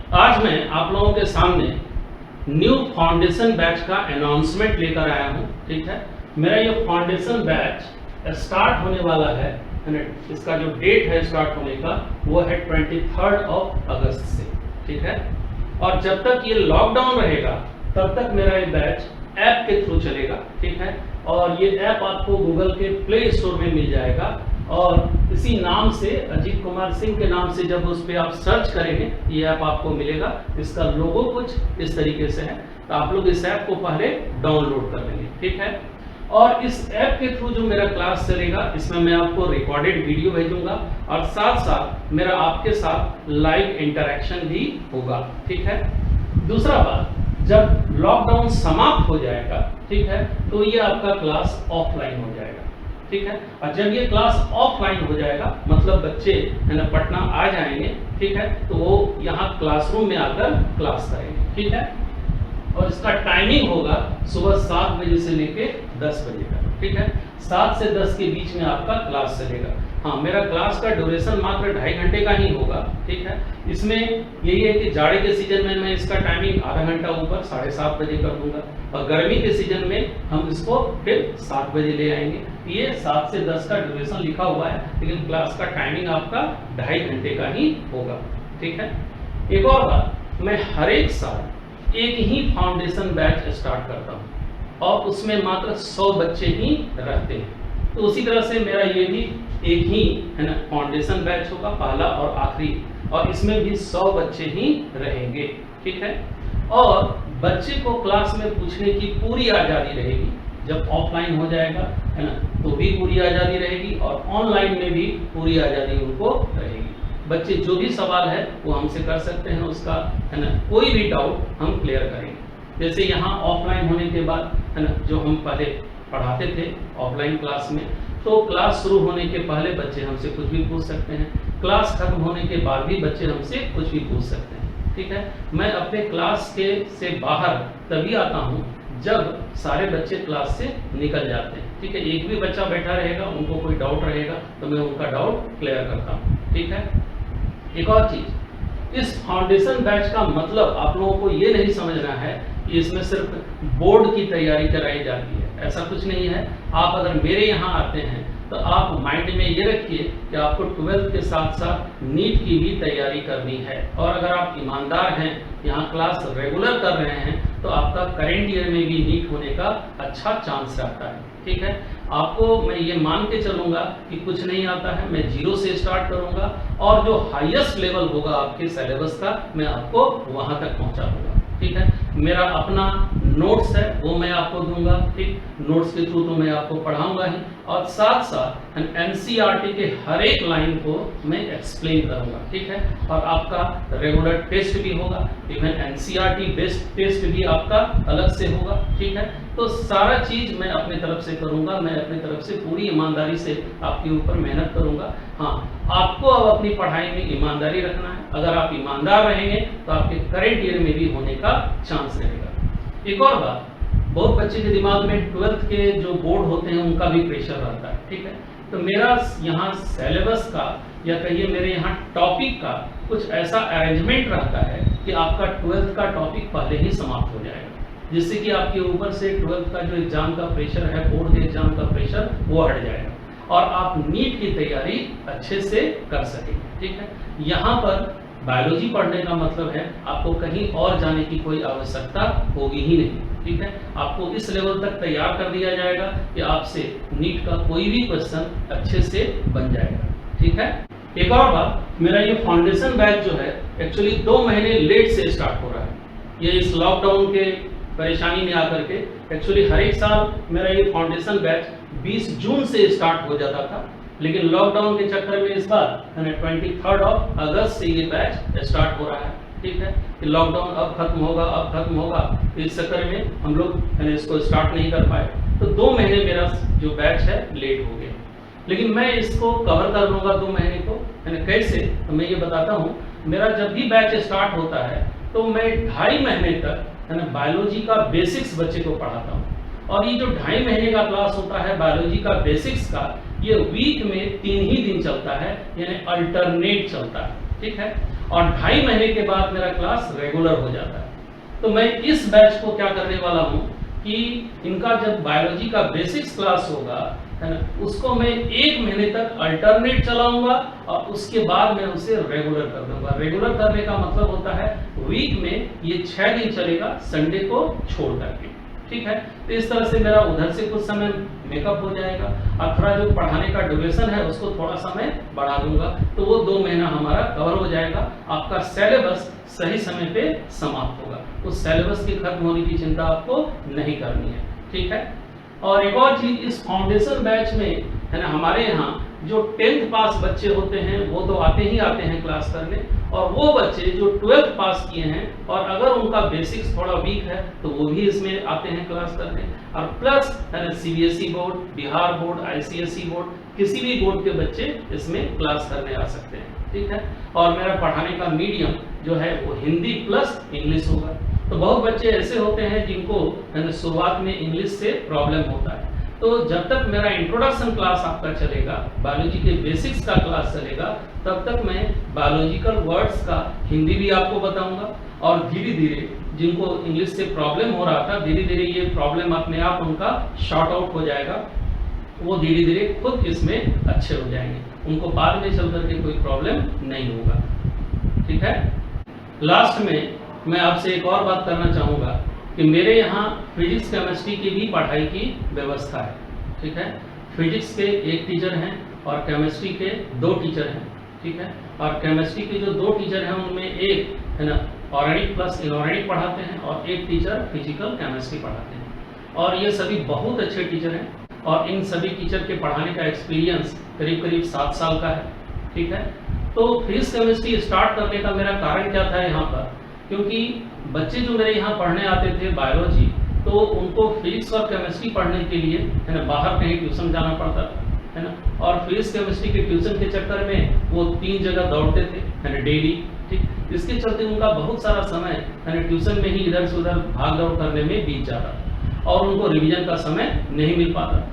आज मैं आप लोगों के सामने न्यू फाउंडेशन बैच का अनाउंसमेंट लेकर आया हूं। ठीक है, मेरा ये फाउंडेशन बैच स्टार्ट होने वाला है। इसका जो डेट है स्टार्ट होने का वो है 23 अगस्त से। ठीक है, और जब तक ये लॉकडाउन रहेगा तब तक मेरा ये बैच ऐप के थ्रू चलेगा। ठीक है, और ये ऐप आपको गूगल के प्ले स्टोर में मिल जाएगा और इसी नाम से अजीत कुमार सिंह के नाम से जब उस पर आप सर्च करेंगे ये ऐप आपको मिलेगा। इसका लोगो कुछ इस तरीके से है, तो आप लोग इस ऐप को पहले डाउनलोड कर लेंगे। ठीक है, और इस ऐप के थ्रू जो मेरा क्लास चलेगा इसमें मैं आपको रिकॉर्डेड वीडियो भेजूंगा और साथ साथ मेरा आपके साथ लाइव इंटरेक्शन भी होगा। ठीक है, दूसरा बात, जब लॉकडाउन समाप्त हो जाएगा, ठीक है, तो ये आपका क्लास ऑफलाइन हो जाएगा। ठीक है, और जब ये क्लास ऑफलाइन हो जाएगा मतलब बच्चे है ना पटना आ जाएंगे। ठीक है, तो वो यहाँ क्लासरूम में आकर क्लास करेंगे। ठीक है, और इसका टाइमिंग होगा सुबह 7 बजे से लेके 10 बजे तक। ठीक है, 7 से 10 के बीच में आपका क्लास चलेगा। हाँ, मेरा क्लास का ड्यूरेशन मात्र 2.5 घंटे का ही होगा। ठीक है, इसमें यही है कि जाड़े के सीजन में मैं इसका टाइमिंग आधा घंटा ऊपर 7:30 बजे कर दूंगा और गर्मी के सीजन में हम इसको फिर 7 बजे ले आएंगे। ये 7 से 10 का ड्यूरेशन लिखा हुआ है, लेकिन क्लास का टाइमिंग आपका 2.5 घंटे का ही होगा। ठीक है, एक और बात, मैं हर एक साल एक ही फाउंडेशन बैच स्टार्ट करता हूँ और उसमें मात्र 100 बच्चे ही रहते हैं। तो उसी तरह से मेरा ये भी एक ही है ना फाउंडेशन बैच होगा, पहला और आखिरी, और इसमें भी 100 बच्चे ही रहेंगे। ठीक है, और बच्चे को क्लास में पूछने की पूरी आज़ादी रहेगी। जब ऑफलाइन हो जाएगा है ना तो भी पूरी आज़ादी रहेगी और ऑनलाइन में भी पूरी आज़ादी उनको रहेगी। बच्चे जो भी सवाल है वो हमसे कर सकते हैं, उसका है ना कोई भी डाउट हम क्लियर करेंगे। जैसे यहाँ ऑफलाइन होने के बाद है ना जो हम पहले पढ़ाते थे ऑफलाइन क्लास में, तो क्लास शुरू होने के पहले बच्चे हमसे कुछ भी पूछ सकते हैं, क्लास खत्म होने के बाद भी बच्चे हमसे कुछ भी पूछ सकते हैं। ठीक है, मैं अपने क्लास के से बाहर तभी आता हूँ जब सारे बच्चे क्लास से निकल जाते हैं। ठीक है, एक भी बच्चा बैठा रहेगा, उनको कोई डाउट रहेगा तो मैं उनका डाउट क्लियर करता हूँ। ठीक है, एक और चीज, इस फाउंडेशन बैच का मतलब आप लोगों को ये नहीं समझना है कि इसमें सिर्फ बोर्ड की तैयारी कराई जाती है, ऐसा कुछ नहीं है। आप अगर मेरे यहाँ आते हैं तो आप माइंड में ये रखिए कि आपको 12th के साथ साथ नीट की भी तैयारी करनी है, और अगर आप ईमानदार हैं, यहाँ क्लास रेगुलर कर रहे हैं, तो आपका करेंट ईयर में भी नीट होने का अच्छा चांस रहता है। ठीक है, आपको मैं ये मान के चलूंगा कि कुछ नहीं आता है, मैं 0 से स्टार्ट करूंगा और जो हाईएस्ट लेवल होगा आपके सिलेबस का मैं आपको वहां तक पहुंचा दूंगा। ठीक है, मेरा अपना नोट्स है वो मैं आपको दूंगा। ठीक, नोट्स के थ्रू तो मैं आपको पढ़ाऊंगा ही, और साथ साथ एनसीईआरटी के हर एक लाइन को मैं एक्सप्लेन करूंगा। ठीक है, और आपका रेगुलर टेस्ट भी होगा, इवन एनसीईआरटी बेस्ड टेस्ट भी आपका अलग से होगा। ठीक है, तो सारा चीज मैं अपनी तरफ से करूंगा, मैं अपनी तरफ से पूरी ईमानदारी से आपके ऊपर मेहनत करूंगा। हाँ, आपको अब अपनी पढ़ाई में ईमानदारी रखना है। अगर आप ईमानदार रहेंगे तो आपके करेंट ईयर में भी होने का चांस रहेगा। एक और बात, बहुत बच्चे के दिमाग में 12th के जो बोर्ड होते हैं उनका भी प्रेशर रहता है। ठीक है, तो मेरा यहाँ सिलेबस का या कहिए मेरे यहाँ टॉपिक का कुछ ऐसा अरेंजमेंट रहता है कि आपका 12th का टॉपिक पहले ही समाप्त हो जाएगा, जिससे कि आपके ऊपर से 12th का जो एग्जाम का प्रेशर है, बोर्ड के एग्जाम का प्रेशर, वो हट जाएगा और आप नीट की तैयारी अच्छे से कर सकेंगे। ठीक है, यहाँ पर बायोलॉजी पढ़ने का मतलब है आपको कहीं और जाने की कोई आवश्यकता होगी ही नहीं। ठीक है, आपको इस लेवल तक तैयार कर दिया जाएगा कि आपसे नीट का कोई भी क्वेश्चन अच्छे से बन जाएगा। ठीक है, एक और बात, मेरा ये फाउंडेशन बैच जो है एक्चुअली 2 महीने लेट से स्टार्ट हो रहा है। ये इस लॉकडाउन के परेशानी में आकर के एक्चुअली हर एक साल मेरा ये फाउंडेशन बैच 20 जून से स्टार्ट हो जाता था, लेकिन लॉकडाउन के चक्कर में इस बार 23 अगस्त से ये बैच स्टार्ट हो रहा है। ठीक है, कि लॉकडाउन अब खत्म होगा, इस चक्कर में हम लोग इसको स्टार्ट नहीं कर पाए, तो 2 महीने मेरा जो बैच है लेट हो गया। लेकिन मैं इसको कवर कर लूँगा 2 महीने को, कैसे, तो मैं ये बताता हूँ। मेरा जब भी बैच स्टार्ट होता है तो मैं 2.5 महीने तक बायोलॉजी का बेसिक्स बच्चे को पढ़ाता हूँ, और ये जो 2.5 महीने का क्लास होता है बायोलॉजी का बेसिक्स का, ये वीक में 3 ही दिन चलता है, यानी अल्टरनेट चलता है। ठीक है, और 2.5 महीने के बाद मेरा क्लास रेगुलर हो जाता है। तो मैं इस बैच को क्या करने वाला हूँ कि इनका जब बायोलॉजी का बेसिक्स क्लास होगा, है ना, उसको मैं 1 महीने तक अल्टरनेट चलाऊंगा और उसके बाद मैं उसे रेगुलर कर दूंगा। रेगुलर करने का मतलब होता है वीक में ये 6 दिन चलेगा, संडे को छोड़ करके, ठीक है। तो इस तरह से मेरा उधर से कुछ समय मेकअप हो जाएगा और थोड़ा जो पढ़ाने का ड्यूरेशन है उसको थोड़ा समय बढ़ा दूंगा, तो वो 2 महीना हमारा कवर हो जाएगा। आपका सिलेबस सही समय पे समाप्त होगा, उस सिलेबस के खत्म होने की चिंता आपको नहीं करनी है, ठीक है। और एक और चीज, इस फाउंडेशन बैच में, है ना, हमारे यहाँ जो 10th पास बच्चे होते हैं वो तो आते हैं क्लास करने, और वो बच्चे जो 12th पास किए हैं और अगर उनका बेसिक्स थोड़ा वीक है तो वो भी इसमें आते हैं क्लास करने। और प्लस, है ना, CBSE board, Bihar board, ICSE board, किसी भी बोर्ड के बच्चे इसमें क्लास करने आ सकते हैं, ठीक है। और मेरा पढ़ाने का मीडियम जो है वो हिंदी प्लस इंग्लिश होगा। तो बहुत बच्चे ऐसे होते हैं जिनको, है ना, शुरुआत में इंग्लिश से प्रॉब्लम होता है, तो जब तक मेरा इंट्रोडक्शन क्लास आपका चलेगा, बायोलॉजी के बेसिक्स का क्लास चलेगा, तब तक मैं बायोलॉजिकल वर्ड्स का हिंदी भी आपको बताऊंगा। और धीरे धीरे जिनको इंग्लिश से प्रॉब्लम हो रहा था, धीरे धीरे ये प्रॉब्लम अपने आप उनका शॉर्ट आउट हो जाएगा, वो धीरे धीरे खुद इसमें अच्छे हो जाएंगे, उनको बाद में चल करके कोई प्रॉब्लम नहीं होगा, ठीक है। लास्ट में मैं आपसे एक और बात करना चाहूँगा कि मेरे यहाँ फिजिक्स केमिस्ट्री की भी पढ़ाई की व्यवस्था है, ठीक है। फिजिक्स के 1 टीचर हैं और केमिस्ट्री के 2 टीचर हैं, ठीक है। और केमिस्ट्री के जो 2 टीचर हैं उनमें एक, है ना, ऑर्गेनिक प्लस इनऑर्गेनिक पढ़ाते हैं और एक टीचर फिजिकल केमिस्ट्री पढ़ाते हैं, और ये सभी बहुत अच्छे टीचर हैं। और इन सभी टीचर के पढ़ाने का एक्सपीरियंस करीब करीब 7 साल का है, ठीक है। तो फिजिक्स केमिस्ट्री स्टार्ट करने का मेरा कारण क्या था यहाँ पर, क्योंकि बच्चे जो मेरे यहाँ पढ़ने आते थे बायोलॉजी, तो उनको फिजिक्स और केमिस्ट्री पढ़ने के लिए, है ना, बाहर कहीं ट्यूशन जाना पड़ता था, है ना। और फिजिक्स केमिस्ट्री के ट्यूशन के चक्कर में वो 3 जगह दौड़ते थे, है ना, डेली, ठीक। इसके चलते उनका बहुत सारा समय, है ना, ट्यूशन में ही इधर से उधर भाग दौड़ करने में बीत जाता था और उनको रिवीजन का समय नहीं मिल पाता।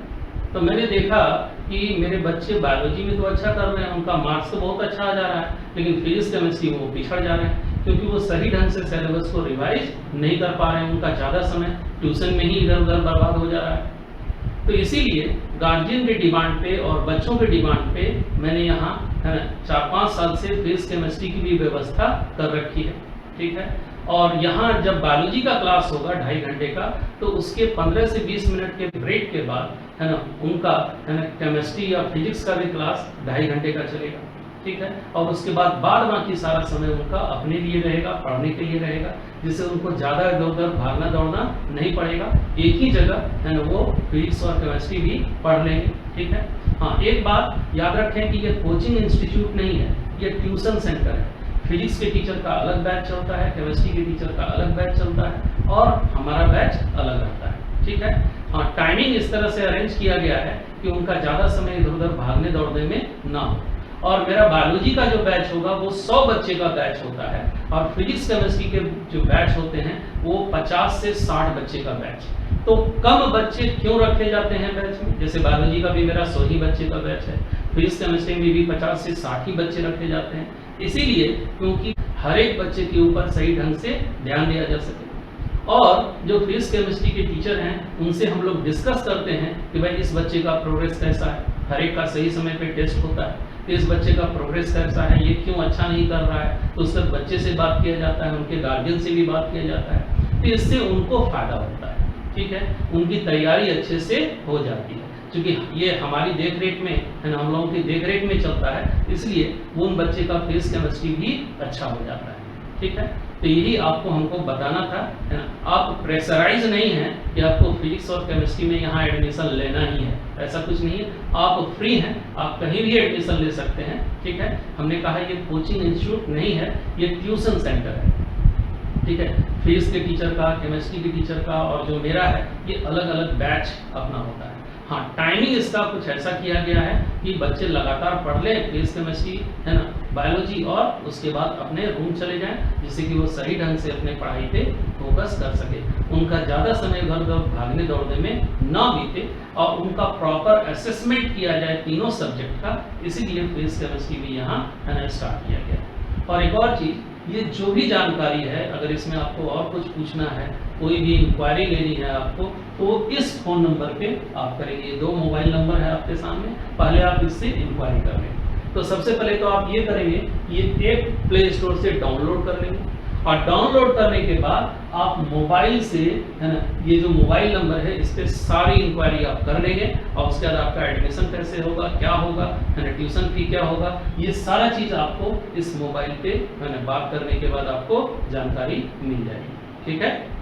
तो मैंने देखा कि मेरे बच्चे बायोलॉजी में तो अच्छा कर रहे हैं, उनका मार्क्स तो बहुत अच्छा आ जा रहा है, लेकिन फिजिक्स केमिस्ट्री में वो पिछड़ जा रहे हैं, क्योंकि वो सही ढंग से सिलेबस को रिवाइज नहीं कर पा रहे हैं, उनका ज़्यादा समय ट्यूशन में ही इधर उधर बर्बाद हो जा रहा है। तो इसीलिए गार्जियन के डिमांड पे और बच्चों के डिमांड पे मैंने यहाँ, है ना, 4-5 साल से फिजिक्स केमिस्ट्री की भी व्यवस्था कर रखी है, ठीक है। और यहाँ जब बायोलॉजी का क्लास होगा 2.5 घंटे का, तो उसके 15 से 20 मिनट के ब्रेक के बाद, है ना, उनका, है ना, केमिस्ट्री या फिजिक्स का भी क्लास 2.5 घंटे का चलेगा, ठीक है। और उसके बाद बाकी सारा समय उनका अपने लिए रहेगा, पढ़ने के लिए रहेगा, जिससे उनको ज़्यादा इधर उधर भागना दौड़ना नहीं पड़ेगा, एक ही जगह, है ना, वो फिजिक्स और केमिस्ट्री भी पढ़ लेंगे, ठीक है। हाँ, एक बात याद रखें कि ये कोचिंग इंस्टीट्यूट नहीं है, ये ट्यूशन सेंटर है। फिजिक्स के टीचर का अलग बैच चलता है, केमिस्ट्री के टीचर का अलग बैच चलता है और हमारा बैच अलग रहता है, ठीक है। हाँ, टाइमिंग इस तरह से अरेंज किया गया है कि उनका ज़्यादा समय इधर उधर भागने दौड़ने में ना हो। और मेरा बायोलॉजी का जो बैच होगा वो 100 बच्चे का बैच होता है, और फिजिक्स केमिस्ट्री के जो बैच होते हैं वो 50 से 60 बच्चे का बैच। तो कम बच्चे क्यों रखे जाते हैं बैच में, जैसे बायोलॉजी का भी मेरा 100 ही बच्चे का बैच है, फिजिक्स केमिस्ट्री में भी 50 से 60 ही बच्चे रखे जाते हैं, इसीलिए क्योंकि हर एक बच्चे के ऊपर सही ढंग से ध्यान दिया जा सके। और जो फिजिक्स केमिस्ट्री के टीचर हैं उनसे हम लोग डिस्कस करते हैं कि भाई इस बच्चे का प्रोग्रेस कैसा है, हर एक का सही समय पे टेस्ट होता है, तो इस बच्चे का प्रोग्रेस कैसा है, ये क्यों अच्छा नहीं कर रहा है, तो उससे बच्चे से बात किया जाता है, उनके गार्जियन से भी बात किया जाता है, तो इससे उनको फायदा होता है, ठीक है। उनकी तैयारी अच्छे से हो जाती है, क्योंकि ये हमारी देख रेख में, है ना, हम लोगों की देख रेख में चलता है, इसलिए वो उन बच्चे का फिजिक्स केमिस्ट्री भी अच्छा हो जाता है, ठीक है। तो यही आपको हमको बताना था, है ना। आप प्रेशराइज नहीं हैं कि आपको फिजिक्स और केमिस्ट्री में यहाँ एडमिशन लेना ही है, ऐसा कुछ नहीं है, आप फ्री हैं, आप कहीं भी एडमिशन ले सकते हैं, ठीक है। हमने कहा ये कोचिंग इंस्टीट्यूट नहीं है, ये ट्यूशन सेंटर है, ठीक है। फिजिक्स के टीचर का, केमिस्ट्री के टीचर का और जो मेरा है, ये अलग अलग बैच अपना होता है। हाँ, टाइमिंग इसका कुछ ऐसा किया गया है कि बच्चे लगातार पढ़ लें फिजिक्स केमिस्ट्री, है ना, बायोलॉजी, और उसके बाद अपने रूम चले जाएं, जिससे कि वो सही ढंग से अपने पढ़ाई पे फोकस कर सके, उनका ज़्यादा समय इधर उधर भागने दौड़ने में ना बीते, और उनका प्रॉपर असेसमेंट किया जाए तीनों सब्जेक्ट का, इसीलिए फिजिक्स केमिस्ट्री भी यहाँ, है ना, स्टार्ट किया गया। और एक और चीज़, ये जो भी जानकारी है, अगर इसमें आपको और कुछ पूछना है, कोई भी इंक्वायरी लेनी है आपको, तो इस फ़ोन नंबर पे आप करेंगे। ये 2 मोबाइल नंबर है आपके सामने, पहले आप इससे इंक्वायरी कर लेंगे। तो सबसे पहले तो आप ये करेंगे, ये ऐप प्ले स्टोर से डाउनलोड कर लेंगे, और डाउनलोड करने के बाद आप मोबाइल से, है ना, ये जो मोबाइल नंबर है इस पर सारी इंक्वायरी आप कर लेंगे, और उसके बाद आपका एडमिशन कैसे होगा, क्या होगा, है ना, ट्यूशन फी क्या होगा, ये सारा चीज़ आपको इस मोबाइल पे, है ना, बात करने के बाद आपको जानकारी मिल जाएगी। ठीक है।